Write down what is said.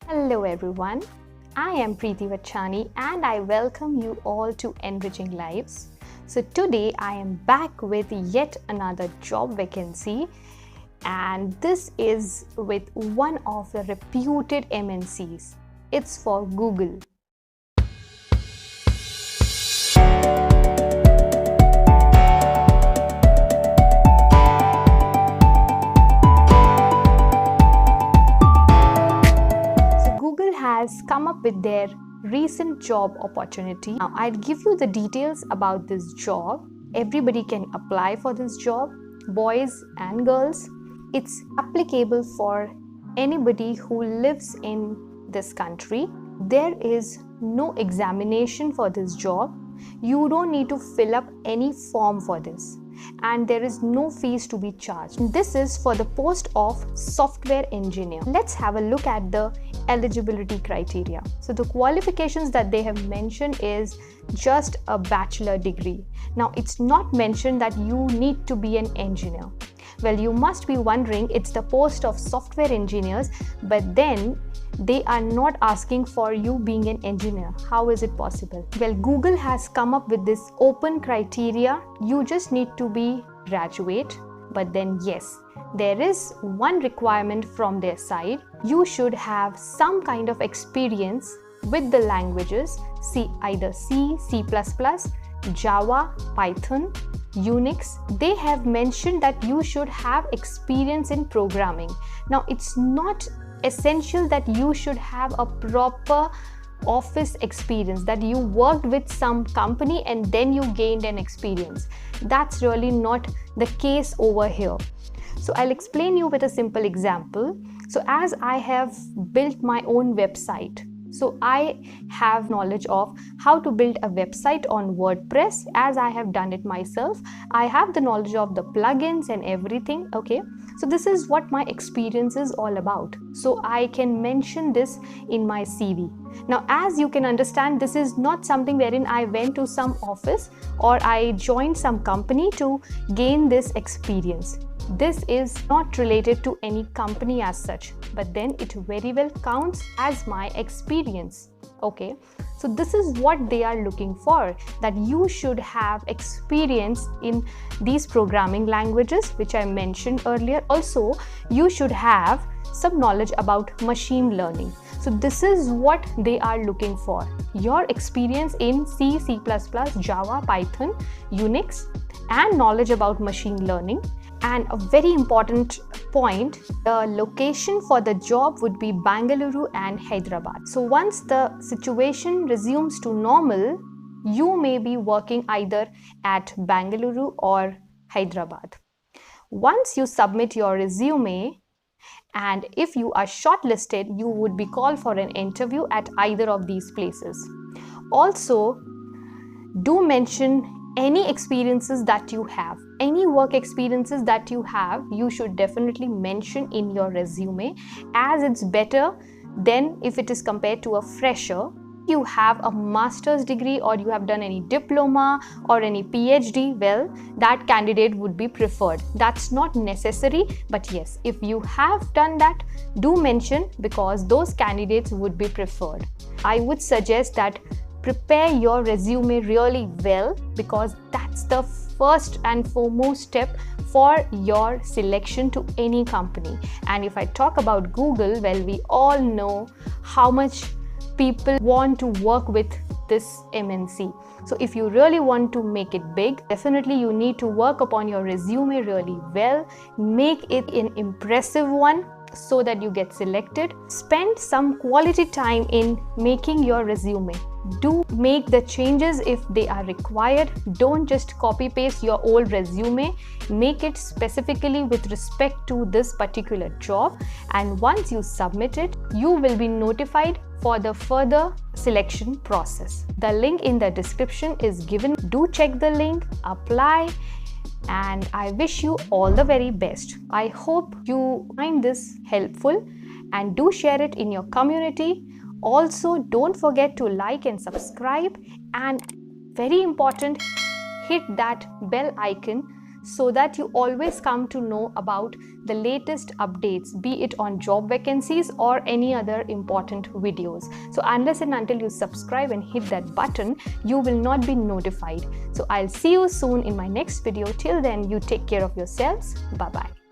Hello everyone, I am Preeti Vachani and I welcome you all to Enriching Lives. So today I am back with yet another job vacancy, and this is with one of the reputed MNCs. It's for Google. Google has come up with their recent job opportunity. Now, I'll give you the details about this job. Everybody can apply for this job, boys and girls. It's applicable for anybody who lives in this country. There is no examination for this job. You don't need to fill up any form for this, and there is no fees to be charged. This is for the post of software engineer. Let's have a look at the eligibility criteria. So the qualifications that they have mentioned is just a bachelor degree. Now it's not mentioned that you need to be an engineer. Well, you must be wondering, it's the post of software engineers, but then they are not asking for you being an engineer. How is it possible? Well, Google has come up with this open criteria. You just need to be graduate, but then yes, there is one requirement from their side. You should have some kind of experience with the languages, either C, C++, Java, Python, Unix. They have mentioned that you should have experience in programming. Now, it's not essential that you should have a proper office experience, that you worked with some company and then you gained an experience. That's really not the case over here. So I'll explain you with a simple example. So as I have built my own website, so I have knowledge of how to build a website on WordPress, as I have done it myself. I have the knowledge of the plugins and everything. Okay, so this is what my experience is all about. So I can mention this in my CV. Now, as you can understand, this is not something wherein I went to some office or I joined some company to gain this experience. This is not related to any company as such, but then it very well counts as my experience. Okay, so this is what they are looking for, that you should have experience in these programming languages which I mentioned earlier. Also, you should have some knowledge about machine learning. So this is what they are looking for. Your experience in C, C++, Java, Python, Unix, and knowledge about machine learning. And a very important point, the location for the job would be Bangalore and Hyderabad. So once the situation resumes to normal, you may be working either at Bangalore or Hyderabad. Once you submit your resume, and if you are shortlisted, you would be called for an interview at either of these places. Also, do mention any experiences that you have, any work experiences that you have, you should definitely mention in your resume, as it's better than if it is compared to a fresher. You have a master's degree or you have done any diploma or any PhD, well, that candidate would be preferred. That's not necessary, but yes, if you have done that, do mention, because those candidates would be preferred. I would suggest that prepare your resume really well, because that's the first and foremost step for your selection to any company. And if I talk about Google, well, we all know how much people want to work with this MNC. So if you really want to make it big, definitely you need to work upon your resume really well, make it an impressive one so that you get selected. Spend some quality time in making your resume. Do make the changes if they are required. Don't just copy paste your old resume. Make it specifically with respect to this particular job, and once you submit it, you will be notified for the further selection process. The link in the description is given. Do check the link, apply, and I wish you all the very best. I hope you find this helpful and do share it in your community. Also, don't forget to like and subscribe, and very important, hit that bell icon so that you always come to know about the latest updates, be it on job vacancies or any other important videos. So unless and until you subscribe and hit that button, you will not be notified. So I'll see you soon in my next video. Till then, you take care of yourselves. Bye bye.